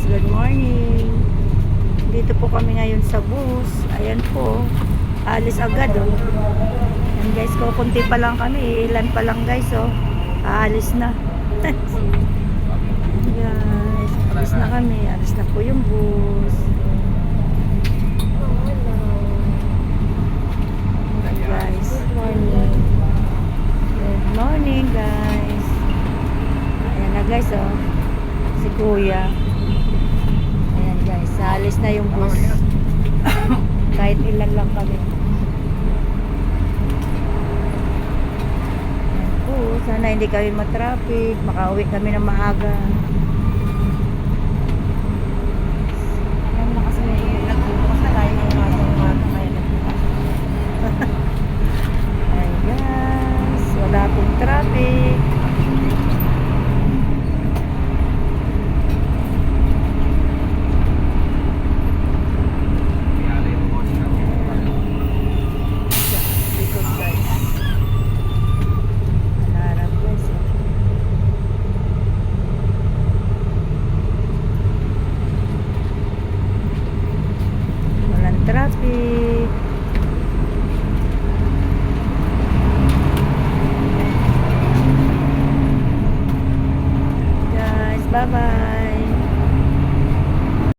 good morning. Dito po kami ngayon sa bus. Ayan po, alis agad oh. Ayan guys, kukunti pa lang kami, ilan pa lang guys oh. Aalis na. Ayan guys, alis na kami, alis na po yung bus. Ayan guys, good morning. Good morning guys. Ayan na guys oh, si kuya. Ayan guys, alis na yung bus. Kahit ilan lang kami. Ayan po, sana hindi kami matraffic, makauwi kami ng maaga. Ayan na kasi nagbubukas na tayo ng umaga kaya nagbubukas. Ayan guys, wala pong traffic. Traffic. Guys, bye-bye.